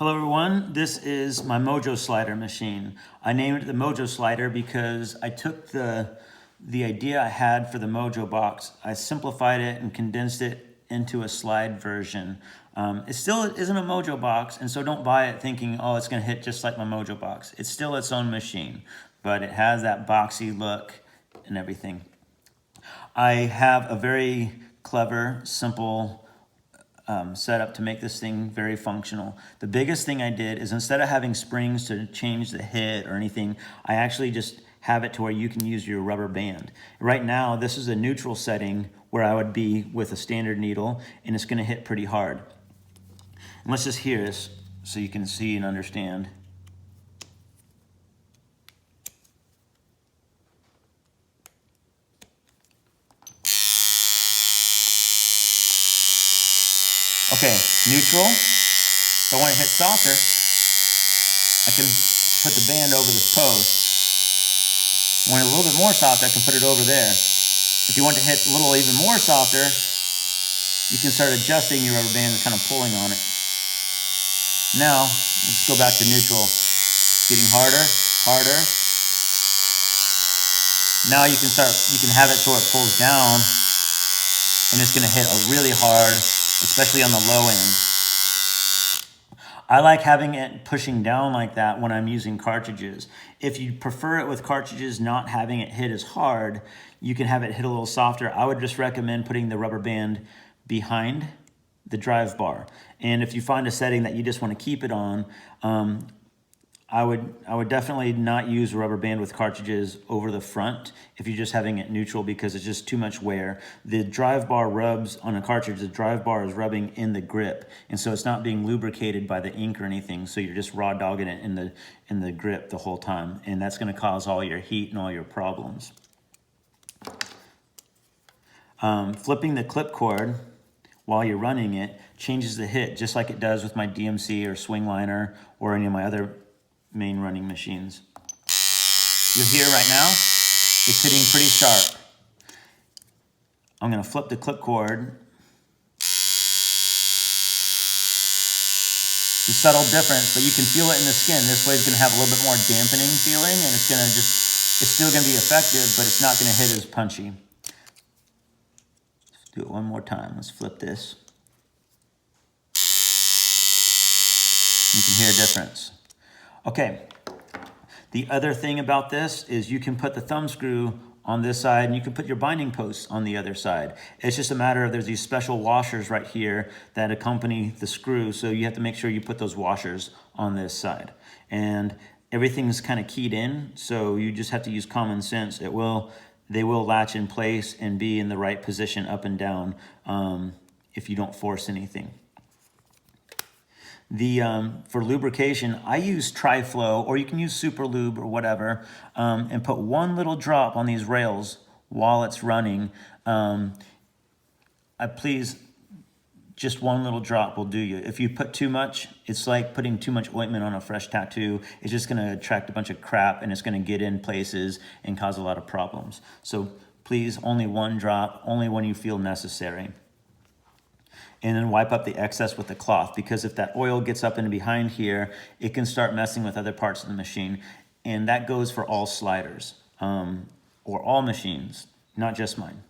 Hello everyone, this is my Mojoslider machine. I named it the Mojoslider because I took the idea I had for the Mojo box, I simplified it and condensed it into a slide version. It still isn't a Mojo box, and so don't buy it thinking, oh, it's gonna hit just like my Mojo box. It's still its own machine, but it has that boxy look and everything. I have a very clever, simple setup to make this thing very functional. The biggest thing I did is instead of having springs to change the hit or anything, I actually just have it to where you can use your rubber band. Right now, this is a neutral setting where I would be with a standard needle, and it's gonna hit pretty hard. And let's just hear this so you can see and understand. Okay, neutral. If I want to hit softer, I can put the band over this post. When it's a little bit more softer, I can put it over there. If you want to hit a little even more softer, you can start adjusting your rubber band and kind of pulling on it. Now, let's go back to neutral. Getting harder, harder. Now you can have it so it pulls down, and it's going to hit really hard, especially on the low end. I like having it pushing down like that when I'm using cartridges. If you prefer it with cartridges, not having it hit as hard, you can have it hit a little softer. I would just recommend putting the rubber band behind the drive bar. And if you find a setting that you just want to keep it on, I would definitely not use a rubber band with cartridges over the front if you're just having it neutral, because it's just too much wear. The drive bar rubs on a cartridge. The drive bar is rubbing in the grip, and so it's not being lubricated by the ink or anything, so you're just raw dogging it in the grip the whole time, and that's going to cause all your heat and all your problems. Flipping the clip cord while you're running it changes the hit, just like it does with my DMC or swing liner or any of my other main running machines. You'll hear right now, it's hitting pretty sharp. I'm gonna flip the clip cord. It's a subtle difference, but you can feel it in the skin. This way it's gonna have a little bit more dampening feeling, and it's still gonna be effective, but it's not gonna hit as punchy. Let's do it one more time. Let's flip this. You can hear a difference. Okay, the other thing about this is you can put the thumb screw on this side, and you can put your binding posts on the other side. It's just a matter of there's these special washers right here that accompany the screw, so you have to make sure you put those washers on this side. And everything's kind of keyed in, so you just have to use common sense. They will latch in place and be in the right position up and down if you don't force anything. For lubrication, I use Tri-Flow, or you can use Super Lube or whatever, and put one little drop on these rails while it's running. Please, just one little drop will do you. If you put too much, it's like putting too much ointment on a fresh tattoo. It's just gonna attract a bunch of crap, and it's gonna get in places and cause a lot of problems. So please, only one drop, only when you feel necessary. And then wipe up the excess with the cloth, because if that oil gets up and behind here, it can start messing with other parts of the machine. And that goes for all sliders, or all machines, not just mine.